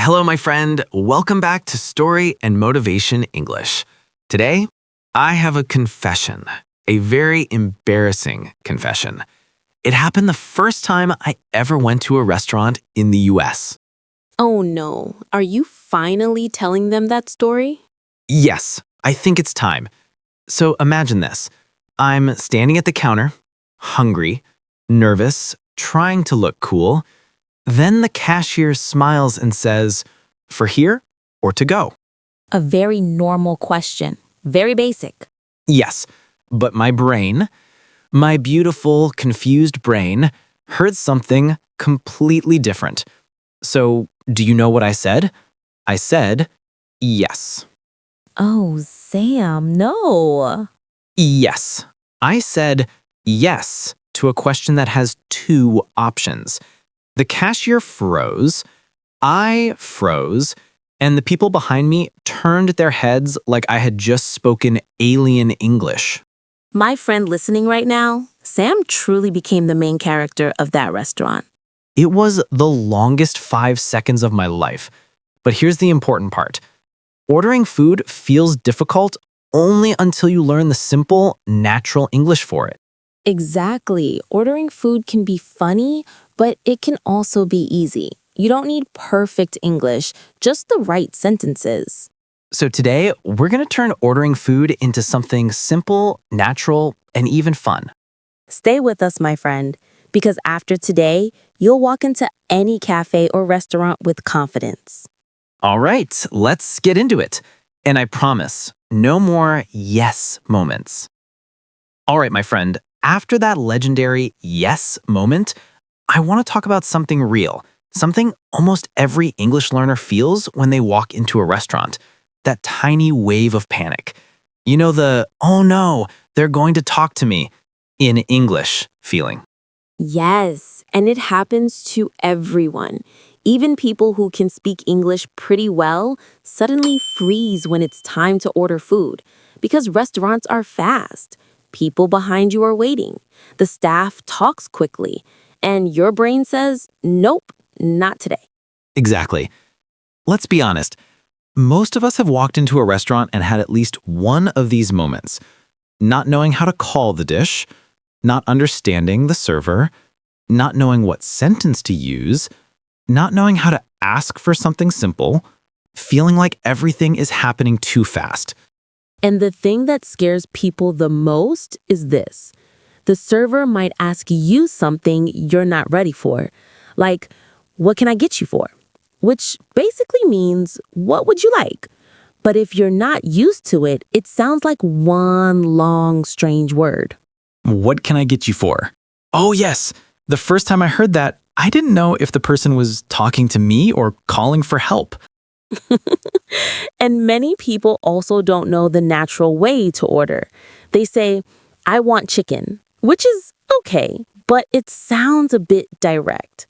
Hello, my friend. Welcome back to Story and Motivation English. Today, I have a confession, a very embarrassing confession. It happened the first time I ever went to a restaurant in the US. Oh no, are you finally telling them that story? Yes, I think it's time. So imagine this. I'm standing at the counter, hungry, nervous, trying to look cool. Then the cashier smiles and says, "For here or to go?" A very normal question. Very basic. Yes, but my beautiful, confused brain, heard something completely different. So, do you know what I said? I said, yes. Oh, Sam, no. Yes. I said yes to a question that has two options. The cashier froze, I froze, and the people behind me turned their heads like I had just spoken alien English. My friend listening right now, Sam truly became the main character of that restaurant. It was the longest 5 seconds of my life. But here's the important part. Ordering food feels difficult only until you learn the simple, natural English for it. Exactly. Ordering food can be funny, but it can also be easy. You don't need perfect English, just the right sentences. So today, we're going to turn ordering food into something simple, natural, and even fun. Stay with us, my friend, because after today, you'll walk into any cafe or restaurant with confidence. All right, let's get into it. And I promise, no more yes moments. All right, my friend, after that legendary yes moment, I want to talk about something real, something almost every English learner feels when they walk into a restaurant. That tiny wave of panic. You know, the, oh no, they're going to talk to me in English feeling. Yes, and it happens to everyone. Even people who can speak English pretty well suddenly freeze when it's time to order food because restaurants are fast. People behind you are waiting. The staff talks quickly, and your brain says, "Nope, not today." Exactly. Let's be honest. Most of us have walked into a restaurant and had at least one of these moments. Not knowing how to call the dish, not understanding the server, not knowing what sentence to use, not knowing how to ask for something simple, feeling like everything is happening too fast. And the thing that scares people the most is this. The server might ask you something you're not ready for, like, "What can I get you for?" Which basically means, "What would you like?" But if you're not used to it, it sounds like one long, strange word. What can I get you for? Oh, yes. The first time I heard that, I didn't know if the person was talking to me or calling for help. And many people also don't know the natural way to order. They say, "I want chicken," which is okay, but it sounds a bit direct.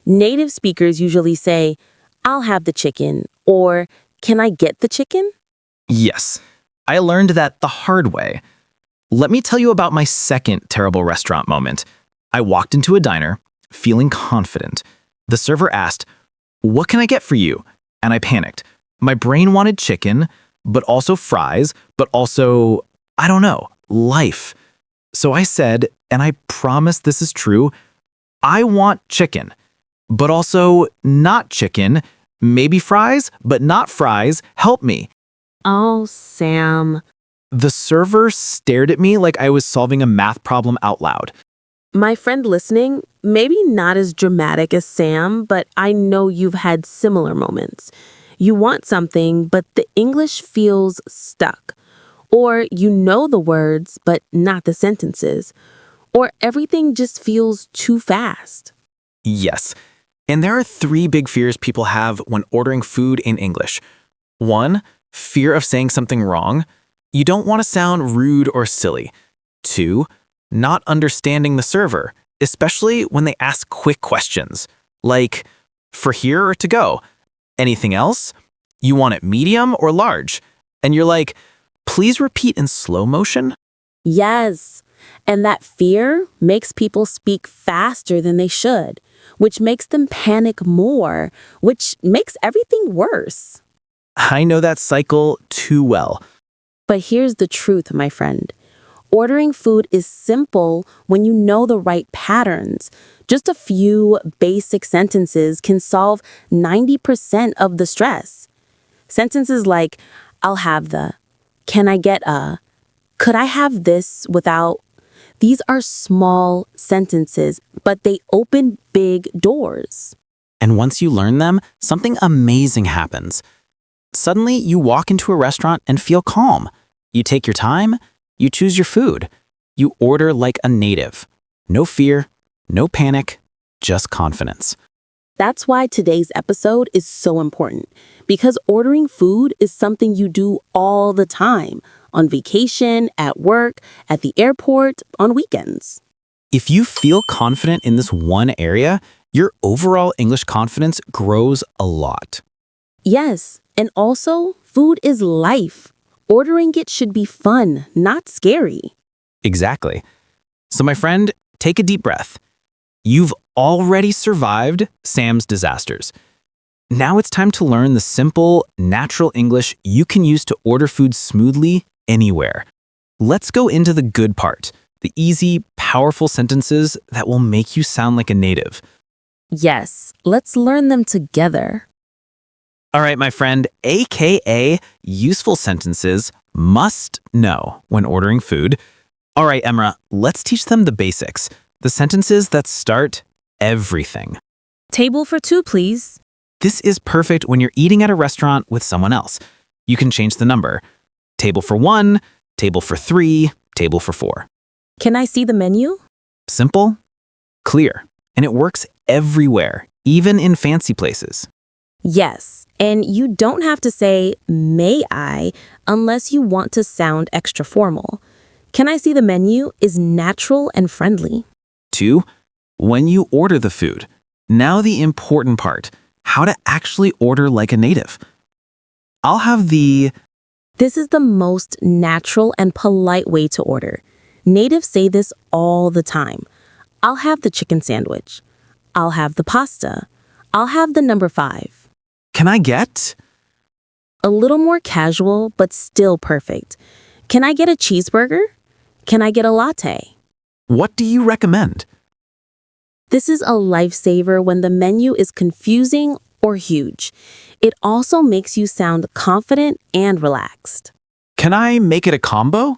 Native speakers usually say, "I'll have the chicken," or "Can I get the chicken?" Yes, I learned that the hard way. Let me tell you about my second terrible restaurant moment. I walked into a diner, feeling confident. The server asked, "What can I get for you?" And I panicked. My brain wanted chicken, but also fries, but also, I don't know, life. So I said, and I promise this is true, I want chicken, but also not chicken, maybe fries, but not fries, help me. Oh, Sam. The server stared at me like I was solving a math problem out loud. My friend listening, maybe not as dramatic as Sam, but I know you've had similar moments. You want something, but the English feels stuck. Or you know the words, but not the sentences. Or everything just feels too fast. Yes. And there are three big fears people have when ordering food in English. One, fear of saying something wrong. You don't want to sound rude or silly. Two, not understanding the server, especially when they ask quick questions, like, "For here or to go?" Anything else? You want it medium or large? And you're like, "Please repeat in slow motion?" Yes, and that fear makes people speak faster than they should. which makes them panic more, which makes everything worse. I know that cycle too well. But here's the truth, my friend. Ordering food is simple when you know the right patterns. Just a few basic sentences can solve 90% of the stress. Sentences like, I'll have the, can I get a, could I have this without? These are small sentences, but they open big doors. And once you learn them, something amazing happens. Suddenly, you walk into a restaurant and feel calm. You take your time, you choose your food. You order like a native. No fear, no panic, just confidence. That's why today's episode is so important, because ordering food is something you do all the time, on vacation, at work, at the airport, on weekends. If you feel confident in this one area, your overall English confidence grows a lot. Yes, and also, food is life. Ordering it should be fun, not scary. Exactly. So my friend, take a deep breath. You've already survived Sam's disasters. Now it's time to learn the simple, natural English you can use to order food smoothly anywhere. Let's go into the good part, the easy, powerful sentences that will make you sound like a native. Yes, let's learn them together. All right, my friend, AKA useful sentences must know when ordering food. All right, Emra, let's teach them the basics, the sentences that start everything. Table for two, please. This is perfect when you're eating at a restaurant with someone else. You can change the number. Table for one, table for three, table for four. Can I see the menu? Simple, clear, and it works everywhere, even in fancy places. Yes, and you don't have to say, may I, unless you want to sound extra formal. Can I see the menu is natural and friendly. 2, when you order the food. Now the important part, how to actually order like a native. I'll have the... This is the most natural and polite way to order. Natives say this all the time. I'll have the chicken sandwich. I'll have the pasta. I'll have the number 5. Can I get? A little more casual, but still perfect. Can I get a cheeseburger? Can I get a latte? What do you recommend? This is a lifesaver when the menu is confusing or huge. It also makes you sound confident and relaxed. Can I make it a combo?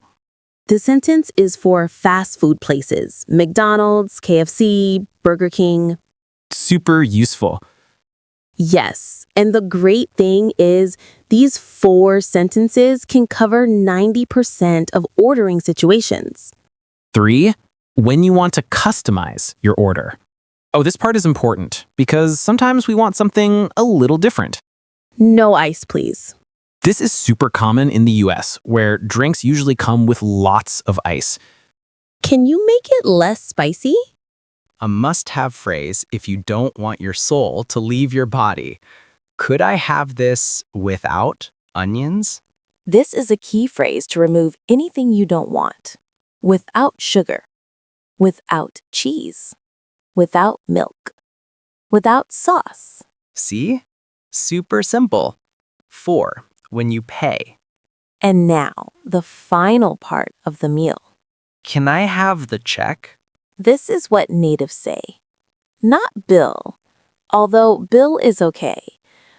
The sentence is for fast food places, McDonald's, KFC, Burger King. Super useful. Yes, and the great thing is these 4 sentences can cover 90% of ordering situations. 3, when you want to customize your order. Oh, this part is important because sometimes we want something a little different. No ice, please. This is super common in the US, where drinks usually come with lots of ice. Can you make it less spicy? A must-have phrase if you don't want your soul to leave your body. Could I have this without onions? This is a key phrase to remove anything you don't want. Without sugar. Without cheese. Without milk. Without sauce. See? Super simple. 4, when you pay. And now, the final part of the meal. Can I have the check? This is what natives say. Not bill, although bill is okay,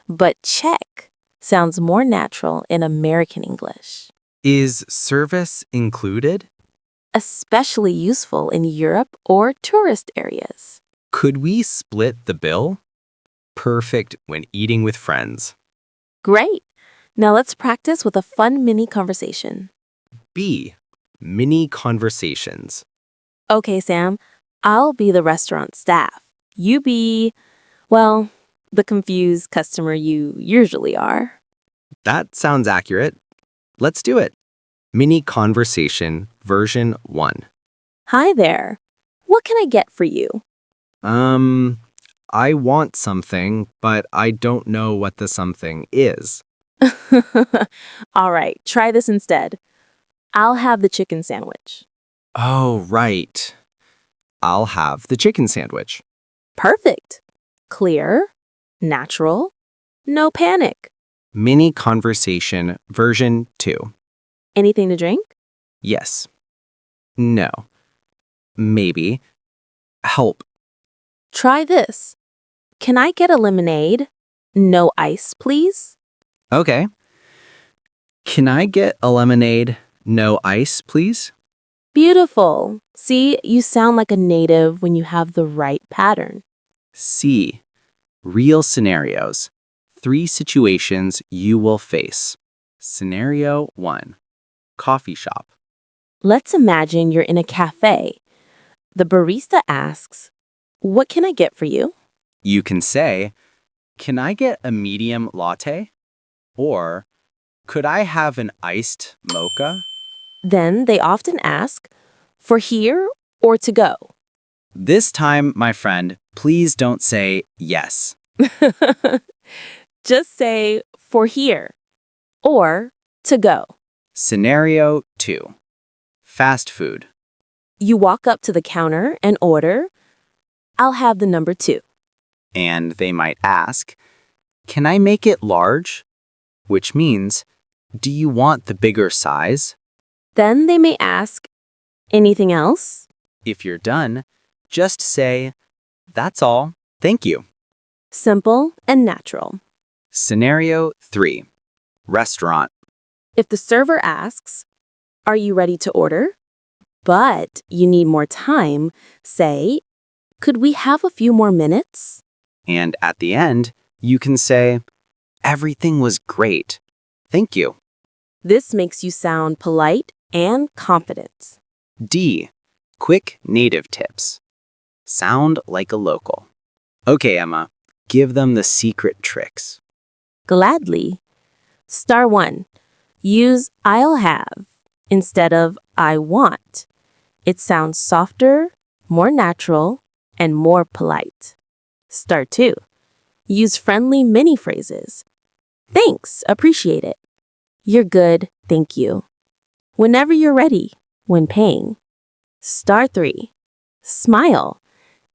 but check sounds more natural in American English. Is service included? Especially useful in Europe or tourist areas. Could we split the bill? Perfect when eating with friends. Great! Now let's practice with a fun mini conversation. B, mini conversations. Okay, Sam, I'll be the restaurant staff. You be, well, the confused customer you usually are. That sounds accurate. Let's do it. Mini conversation version 1. Hi there. What can I get for you? I want something, but I don't know what the something is. All right, try this instead. I'll have the chicken sandwich. Oh, right. I'll have the chicken sandwich. Perfect. Clear, natural, no panic. Mini conversation version 2. Anything to drink? Yes. No. Maybe. Help. Try this. Can I get a lemonade? No ice, please? Okay. Can I get a lemonade? No ice, please? Beautiful. See, you sound like a native when you have the right pattern. C. Real scenarios. 3 situations you will face. Scenario 1. Coffee shop. Let's imagine you're in a cafe. The barista asks, "What can I get for you?" You can say, "Can I get a medium latte?" Or, "Could I have an iced mocha?" Then they often ask, "For here or to go?" This time, my friend, please don't say yes. Just say, "For here" or "to go." Scenario 2. Fast food. You walk up to the counter and order, "I'll have the number 2." And they might ask, "Can I make it large?" Which means, "Do you want the bigger size?" Then they may ask, "Anything else?" If you're done, just say, "That's all, thank you." Simple and natural. Scenario 3. Restaurant. If the server asks, "Are you ready to order?" but you need more time, say, "Could we have a few more minutes?" And at the end, you can say, "Everything was great. Thank you." This makes you sound polite and confident. D. Quick native tips. Sound like a local. Okay, Emma, give them the secret tricks. Gladly. Star 1. Use "I'll have" instead of "I want." It sounds softer, more natural, and more polite. Star 2. Use friendly mini phrases. "Thanks, appreciate it." "You're good, thank you." "Whenever you're ready," when paying. Star 3. Smile.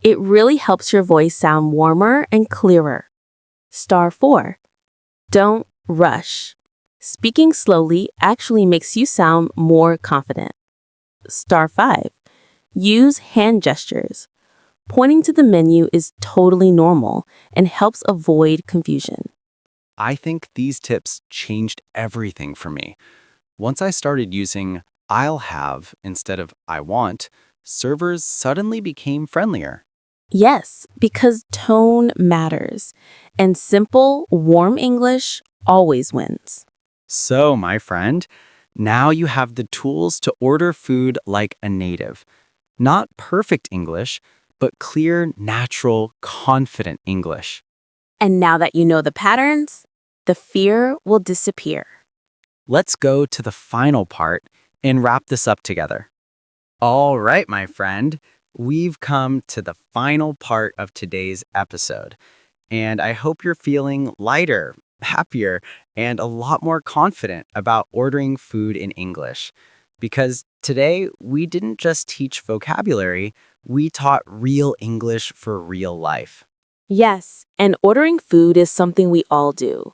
It really helps your voice sound warmer and clearer. Star 4. Don't rush. Speaking slowly actually makes you sound more confident. Star 5. Use hand gestures. Pointing to the menu is totally normal and helps avoid confusion. I think these tips changed everything for me. Once I started using "I'll have" instead of "I want," servers suddenly became friendlier. Yes, because tone matters, and simple, warm English always wins. So, my friend, now you have the tools to order food like a native. Not perfect English, but clear, natural, confident English. And now that you know the patterns, the fear will disappear. Let's go to the final part and wrap this up together. All right, my friend, we've come to the final part of today's episode. And I hope you're feeling lighter, happier, and a lot more confident about ordering food in English. Because today, we didn't just teach vocabulary, we taught real English for real life. Yes, and ordering food is something we all do.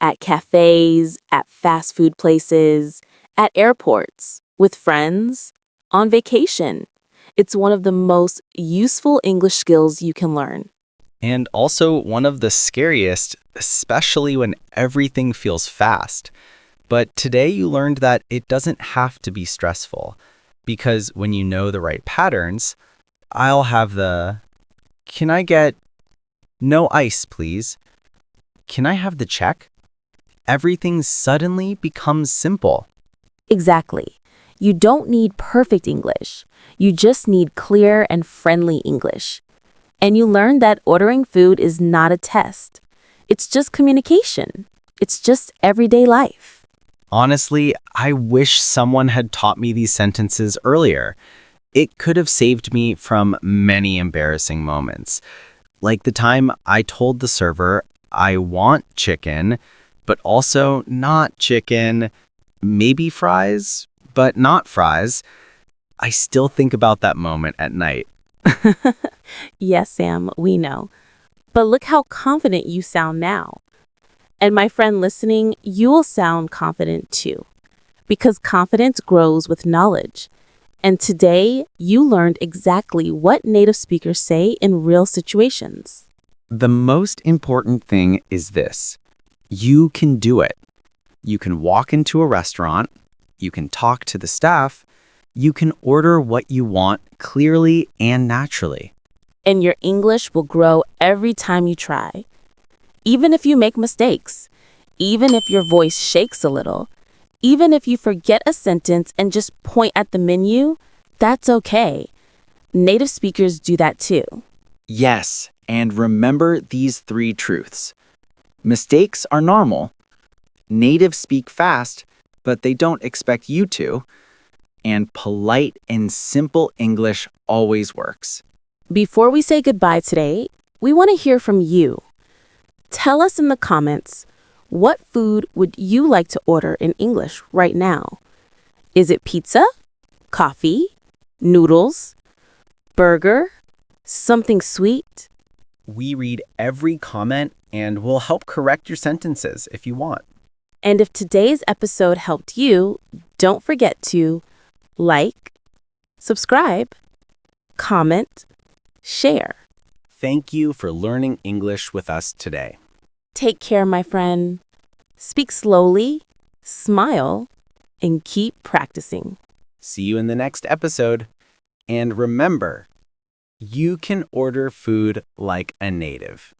At cafes, at fast food places, at airports, with friends, on vacation. It's one of the most useful English skills you can learn. And also one of the scariest, especially when everything feels fast. But today you learned that it doesn't have to be stressful. Because when you know the right patterns, "I'll have the..." "Can I get..." "No ice, please." "Can I have the check?" Everything suddenly becomes simple. Exactly. You don't need perfect English. You just need clear and friendly English. And you learn that ordering food is not a test. It's just communication. It's just everyday life. Honestly, I wish someone had taught me these sentences earlier. It could have saved me from many embarrassing moments. Like the time I told the server I want chicken, but also not chicken, maybe fries, but not fries. I still think about that moment at night. Yes, Sam, we know. But look how confident you sound now. And my friend listening, you'll sound confident too. Because confidence grows with knowledge. And today, you learned exactly what native speakers say in real situations. The most important thing is this: you can do it. You can walk into a restaurant, you can talk to the staff, you can order what you want clearly and naturally. And your English will grow every time you try. Even if you make mistakes, even if your voice shakes a little, even if you forget a sentence and just point at the menu, that's okay. Native speakers do that too. Yes, and remember these three truths. Mistakes are normal. Natives speak fast, but they don't expect you to. And polite and simple English always works. Before we say goodbye today, we want to hear from you. Tell us in the comments, what food would you like to order in English right now? Is it pizza, coffee, noodles, burger, something sweet? We read every comment and we'll help correct your sentences if you want. And if today's episode helped you, don't forget to like, subscribe, comment, share. Thank you for learning English with us today. Take care, my friend. Speak slowly, smile, and keep practicing. See you in the next episode. And remember, you can order food like a native.